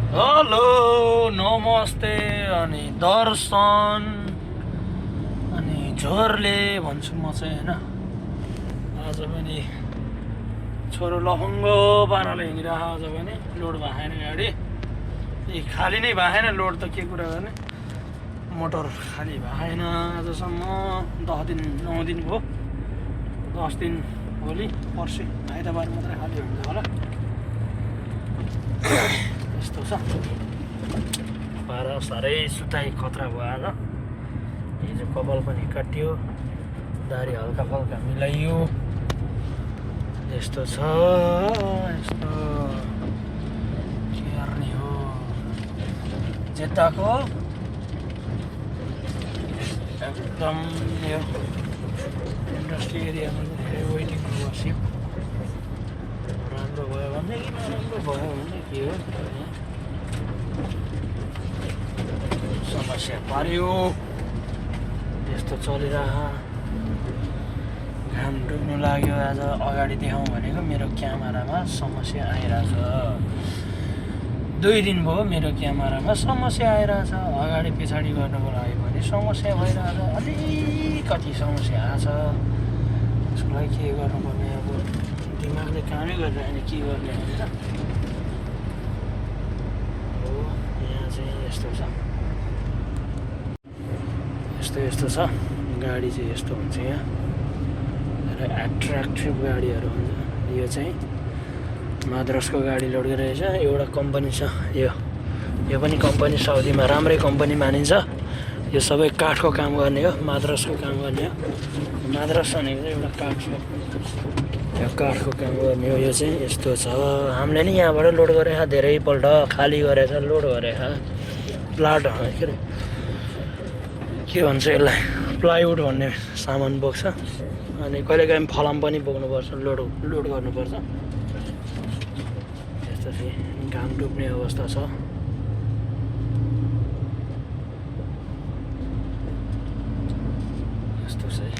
Hello नमस्ते अनि दर्शन अनि झोरले भन्छु म चाहिँ होइन। आज पनि छोरो लफङ्गो पाराले हिँडिरह। आज पनि लोड भएन गाडी, खाली नै भएन। लोड त के कुरा गर्ने, मोटर खाली भएन आजसम्म। 10 दिन 9 दिन भयो, 10 दिन भोलि पर्सि आइतबार मात्रै खाली हुन्छ होला। यस्तो छ पारा, साह्रै सुताइ खतरा भयो आज। हिजो कपाल पनि काटियो, दारी हल्का फल्का मिलाइयो। यस्तो छ, यस्तो के गर्ने हो। जेताको एकदम यो इन्डस्ट्री एरियामा धेरै वेटिङ बस्यो। राम्रो भयो भने कि नराम्रो भयो भने के हो, समस्या पार्यो। यस्तो चलिरह। घाम डुब्नु लाग्यो। आज अगाडि देखाउँ भनेको मेरो क्यामेरामा समस्या आइरहेछ। 2 दिन भयो मेरो क्यामेरामा समस्या आइरहेछ। अगाडि पछाडि गर्नुको लागि पनि समस्या भइरहेछ। अलिकति समस्या आएछ। त्यसको लागि के गर्नुपर्ने, अब दिमागले कामै गरिरहेन, के गर्ने भनेर। हो यहाँ चाहिँ यस्तो छ, यस्तो छ गाडी चाहिँ। यस्तो हुन्छ यहाँ, एट्र्याक्टिभ गाडीहरू हुन्छ। यो चाहिँ माद्रासको गाडी लोड गरिरहेछ। एउटा कम्पनी छ, यो पनि कम्पनी साउदीमा राम्रै कम्पनी मानिन्छ। यो सबै काठको काम गर्ने हो, माद्रासको काम गर्ने हो। माद्रास भनेको चाहिँ एउटा काठको, यो काठको काम गर्ने हो। यो चाहिँ यस्तो छ। हामीले नि यहाँबाट लोड गरेका धेरैपल्ट, खाली गरेछ, लोड गरेका प्लाट के भन्छ यसलाई, प्लाइवुड भन्ने सामान बोक्छ। अनि कहिलेकाहीँ फलाम पनि बोक्नुपर्छ, लोड गर्नुपर्छ। यस्तो चाहिँ घाम डुब्ने अवस्था छ। यस्तो चाहिँ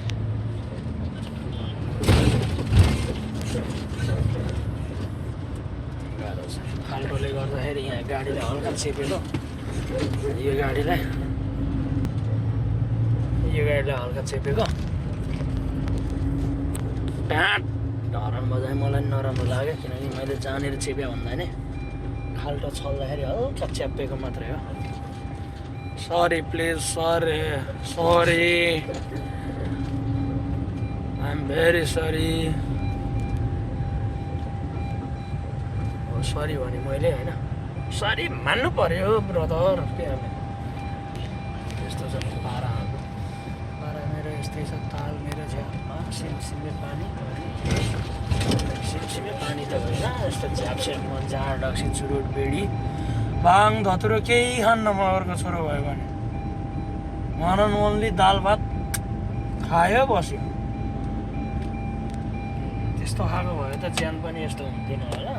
गाह्रो छ। खाल्टोले गर्दाखेरि यहाँ गाडीलाई हल्का चेपेको, यो गाडीलाई हल्का चेपेको। प्याट हरन बजाए मलाई नराम्रो लाग्यो, किनकि मैले जानेर चेप्या भन्दा नि खाल्टो छल्दाखेरि हल्का च्यापेको मात्रै हो। Sorry please, sorry I am very sorry. Sorry भने मैले होइन, सरी मान्नु पर्यो ब्रदर। के यस्तो छ पारा मेरो, यस्तै छ ताल मेरो झ्यापमा। सिमसिमे पानी त होइन, यस्तो झ्यापस्यापमा जाँड डक्सी चुरोट बेडी भाङ धतुरो केही खान्न मगरको छोरो भयो भने। वान एन्ड ओन्ली दाल भात खायो बस्यो। त्यस्तो खाएको भयो त ज्यान पनि यस्तो हुन्थेन होला।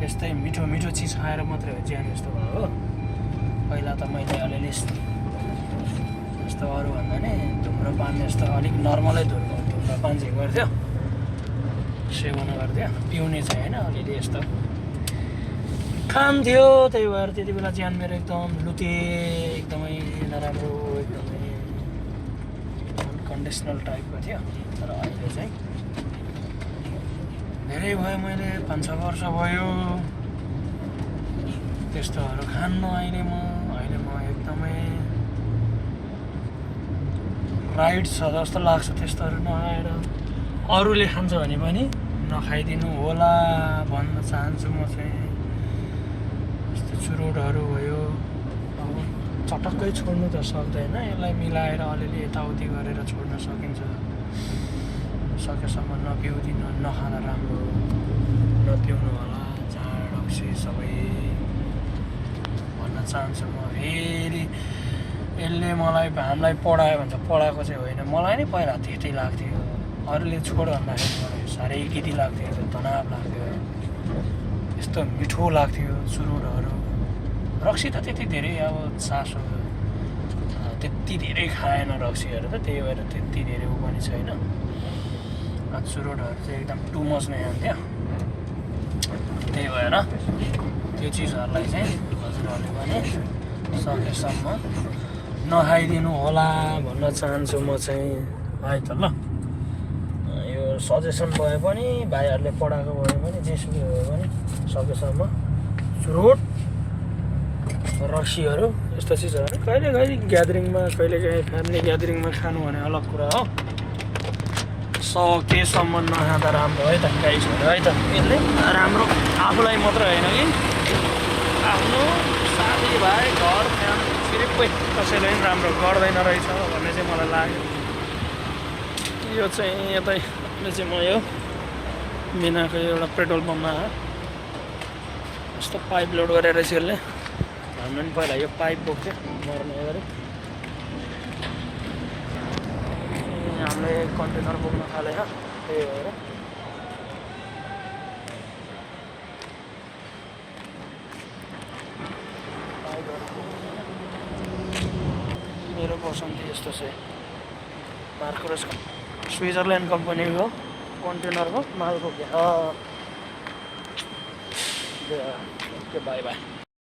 यस्तै मिठो मिठो चिज खाएर मात्रै हो ज्यान यस्तो भयो। पहिला त मैले अलिअलि यस्तो अरूभन्दा नि धुम्रपान यस्तो अलिक नर्मलै धुम्रपान चाहिँ गर्थ्यो, सेवन गर्थ्यो। पिउने चाहिँ होइन, अलिअलि यस्तो खान्थ्यो। त्यही भएर त्यति बेला ज्यान मेरो एकदम लुते, एकदमै नराम्रो, एकदमै अनकन्डिसनल टाइपको थियो। तर अहिले चाहिँ धेरै भयो, मैले 5-6 वर्ष भयो त्यस्तोहरू खान्न। अहिले म एकदमै राइट छ जस्तो लाग्छ त्यस्तोहरू नखाएर। अरूले खान्छ भने पनि नखाइदिनु होला भन्न चाहन्छु म चाहिँ। यस्तो चुरोटहरू भयो, अब चटक्कै छोड्नु त सक्दैन, यसलाई मिलाएर अलिअलि यताउति गरेर छोड्न सकिन्छ। सकेसम्म नपिउदिनु, नखाँदा राम्रो, नपिउनु होला। जाँड रक्सी सबै भन्न चाहन्छु म। फेरि यसले हामीलाई पढायो भन्छ, पढाएको चाहिँ होइन। मलाई नै पहिला त्यस्तै लाग्थ्यो, अरूले छोड भन्दाखेरि मलाई साह्रै गिटी लाग्थ्यो, तनाव लाग्थ्यो। यस्तो मिठो लाग्थ्यो चुरोटहरू। रक्सी त त्यति धेरै अब चासो त्यति धेरै खाएन रक्सीहरू त, त्यही भएर त्यति धेरै उ पनि छैन। चुरोटहरू चाहिँ एकदम टु मच नै खान्थ्यो। त्यही भएर त्यो चिजहरूलाई चाहिँ हजुरहरूले पनि सकेसम्म नखाइदिनु होला भन्न चाहन्छु म चाहिँ है त ल। यो सजेसन भए पनि भाइहरूले पढाएको भए पनि जेसुकै भए पनि सकेसम्म फ्रुट रक्सीहरू यस्तो चिजहरू कहिले कहिले ग्यादरिङमा कहिले काहीँ फ्यामिली ग्यादरिङमा खानु भने अलग कुरा हो, सकेसम्म नखाँदा राम्रो है त गाइसहरू है त। यसले राम्रो आफूलाई मात्र होइन कि आफ्नो साथीभाइ घर फ्यामिली सिरिपै कसैले पनि राम्रो गर्दैन रहेछ भन्ने चाहिँ मलाई लाग्यो। यो चाहिँ यतै चाहिँ म यो मिनाको एउटा पेट्रोल पम्पमा यस्तो पाइप लोड गरेर चाहिँ यसले हाम्रो पनि पहिला यो पाइप बोक्थ्यो मर्ने गरी हामीले कन्टेनर बोक्न थाले त्यही भएर मेरो पसन्द यस्तो चाहिँ मार्कोरस स्विजरल्यान्ड कम्पनीको कन्टेनरको माल बोक्यो। Okay bye by.